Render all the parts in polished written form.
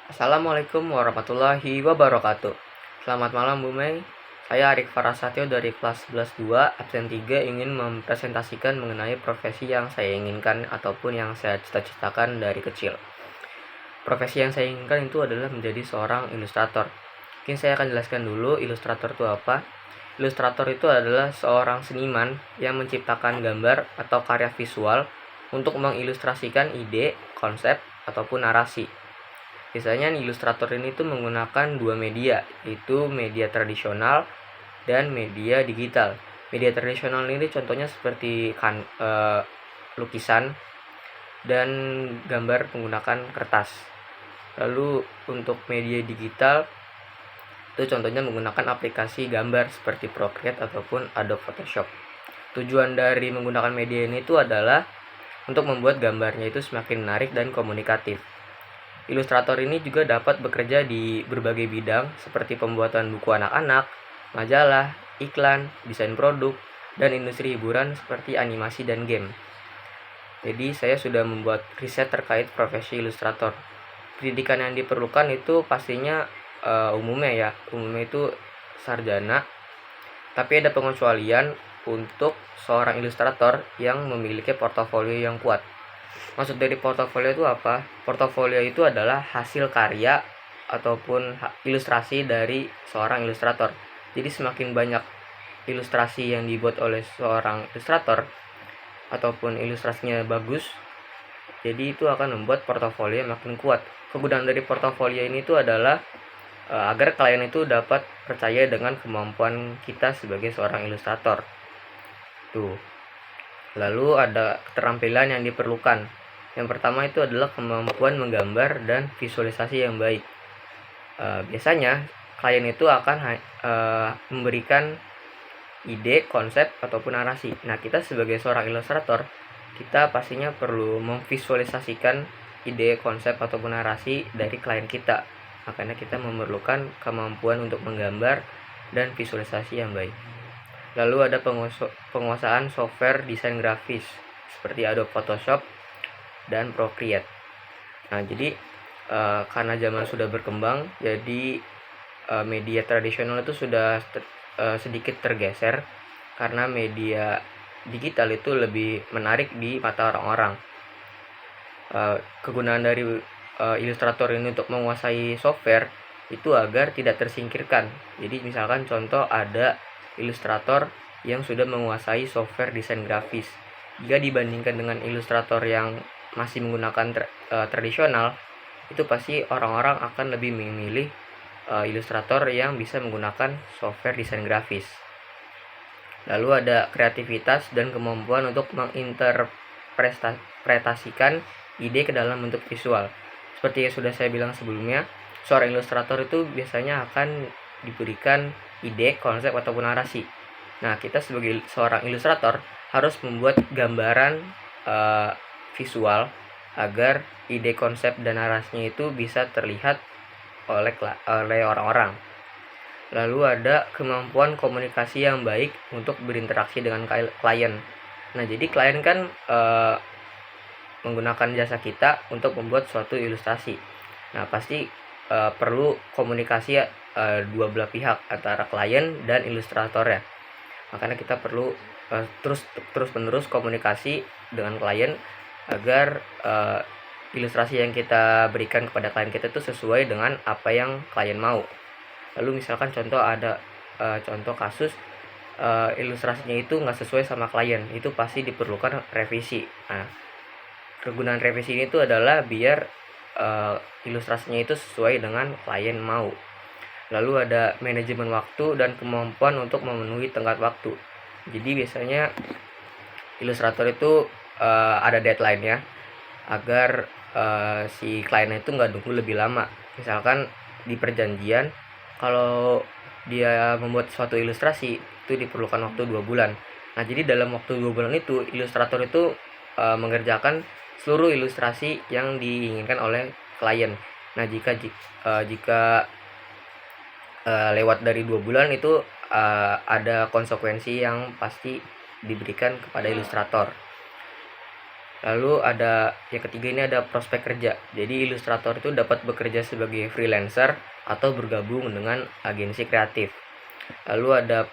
Assalamualaikum warahmatullahi wabarakatuh. Selamat malam Bu Mei. Saya Arik Farasatyo dari kelas 11-2 absen 3 ingin mempresentasikan mengenai profesi yang saya inginkan ataupun yang saya cita-citakan dari kecil. Profesi yang saya inginkan itu adalah menjadi seorang ilustrator. Mungkin saya akan jelaskan dulu ilustrator itu apa. Ilustrator itu adalah seorang seniman yang menciptakan gambar atau karya visual untuk mengilustrasikan ide, konsep, ataupun narasi. Biasanya ilustrator ini tuh menggunakan dua media, yaitu media tradisional dan media digital. Media tradisional ini contohnya seperti lukisan dan gambar menggunakan kertas. Lalu untuk media digital itu contohnya menggunakan aplikasi gambar seperti Procreate ataupun Adobe Photoshop. Tujuan dari menggunakan media ini itu adalah untuk membuat gambarnya itu semakin menarik dan komunikatif. Ilustrator ini juga dapat bekerja di berbagai bidang seperti pembuatan buku anak-anak, majalah, iklan, desain produk, dan industri hiburan seperti animasi dan game. Jadi saya sudah membuat riset terkait profesi ilustrator. Pendidikan yang diperlukan itu pastinya umumnya itu sarjana, tapi ada pengecualian untuk seorang ilustrator yang memiliki portofolio yang kuat. Maksud dari portofolio itu apa? Portofolio itu adalah hasil karya ataupun ilustrasi dari seorang ilustrator. Jadi semakin banyak ilustrasi yang dibuat oleh seorang ilustrator ataupun ilustrasinya bagus, jadi itu akan membuat portofolio makin kuat. Kegunaan dari portofolio ini itu adalah agar klien itu dapat percaya dengan kemampuan kita sebagai seorang ilustrator. Tuh. Lalu ada keterampilan yang diperlukan. Yang pertama itu adalah kemampuan menggambar dan visualisasi yang baik. Biasanya klien itu akan memberikan ide, konsep, ataupun narasi. Nah, kita sebagai seorang ilustrator, kita pastinya perlu memvisualisasikan ide, konsep, ataupun narasi dari klien kita. Makanya kita memerlukan kemampuan untuk menggambar dan visualisasi yang baik. Lalu ada penguasaan software desain grafis seperti Adobe Photoshop dan Procreate. Nah, jadi karena zaman sudah berkembang, jadi media tradisional itu sudah sedikit tergeser karena media digital itu lebih menarik di mata orang-orang. Kegunaan dari ilustrator ini untuk menguasai software itu agar tidak tersingkirkan. Jadi misalkan contoh ada ilustrator yang sudah menguasai software desain grafis. Jika dibandingkan dengan ilustrator yang masih menggunakan tradisional, itu pasti orang-orang akan lebih memilih ilustrator yang bisa menggunakan software desain grafis. Lalu ada kreativitas dan kemampuan untuk menginterpretasikan ide ke dalam bentuk visual. Seperti yang sudah saya bilang sebelumnya, seorang ilustrator itu biasanya akan diberikan ide, konsep, ataupun narasi. Nah, kita sebagai seorang ilustrator harus membuat gambaran visual agar ide, konsep, dan narasinya itu bisa terlihat oleh orang-orang. Lalu ada kemampuan komunikasi yang baik untuk berinteraksi dengan klien. Nah, jadi klien kan menggunakan jasa kita untuk membuat suatu ilustrasi. Nah, pasti perlu komunikasi dua belah pihak antara klien dan ilustratornya. Makanya kita perlu terus-menerus komunikasi dengan klien agar ilustrasi yang kita berikan kepada klien kita itu sesuai dengan apa yang klien mau. Lalu misalkan contoh ada contoh kasus ilustrasinya itu nggak sesuai sama klien, itu pasti diperlukan revisi. Nah, kegunaan revisi ini itu adalah biar ilustrasinya itu sesuai dengan klien mau. Lalu ada manajemen waktu dan kemampuan untuk memenuhi tenggat waktu. Jadi biasanya ilustrator itu ada deadline ya, agar si klien itu nggak nunggu lebih lama. Misalkan di perjanjian, kalau dia membuat suatu ilustrasi itu diperlukan waktu 2 bulan. Nah, jadi dalam waktu 2 bulan itu ilustrator itu mengerjakan seluruh ilustrasi yang diinginkan oleh klien. Nah, jika lewat dari 2 bulan itu ada konsekuensi yang pasti diberikan kepada ilustrator. Lalu ada yang ketiga, ini ada prospek kerja. Jadi ilustrator itu dapat bekerja sebagai freelancer atau bergabung dengan agensi kreatif. Lalu ada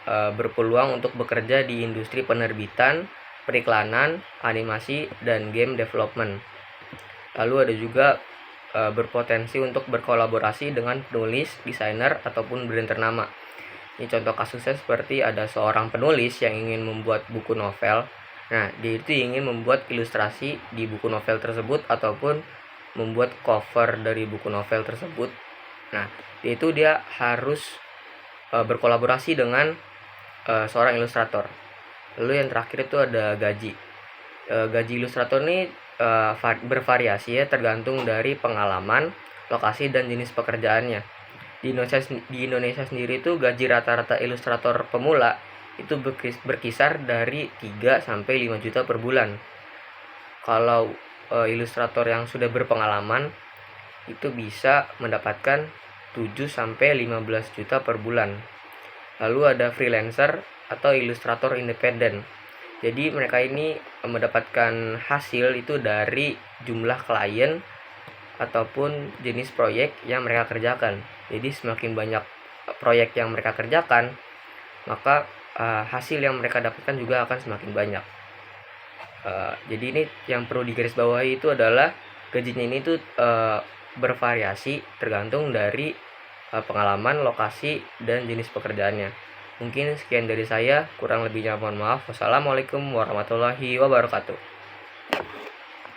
berpeluang untuk bekerja di industri penerbitan, periklanan, animasi, dan game development. Lalu ada juga berpotensi untuk berkolaborasi dengan penulis, desainer, ataupun brand ternama. Ini contoh kasusnya seperti ada seorang penulis yang ingin membuat buku novel. Nah, dia itu ingin membuat ilustrasi di buku novel tersebut ataupun membuat cover dari buku novel tersebut. Nah, dia harus berkolaborasi dengan seorang ilustrator. Lalu yang terakhir itu ada gaji. Gaji ilustrator ini bervariasi ya, tergantung dari pengalaman, lokasi, dan jenis pekerjaannya. Di Indonesia sendiri itu gaji rata-rata ilustrator pemula itu berkisar dari 3 sampai 5 juta per bulan. Kalau ilustrator yang sudah berpengalaman itu bisa mendapatkan 7 sampai 15 juta per bulan. Lalu ada freelancer atau ilustrator independen. Jadi mereka ini mendapatkan hasil itu dari jumlah klien ataupun jenis proyek yang mereka kerjakan. Jadi semakin banyak proyek yang mereka kerjakan, maka hasil yang mereka dapatkan juga akan semakin banyak. Jadi ini yang perlu digarisbawahi itu adalah gajinya ini tuh bervariasi tergantung dari pengalaman, lokasi, dan jenis pekerjaannya. Mungkin sekian dari saya, kurang lebihnya mohon maaf. Wassalamualaikum warahmatullahi wabarakatuh.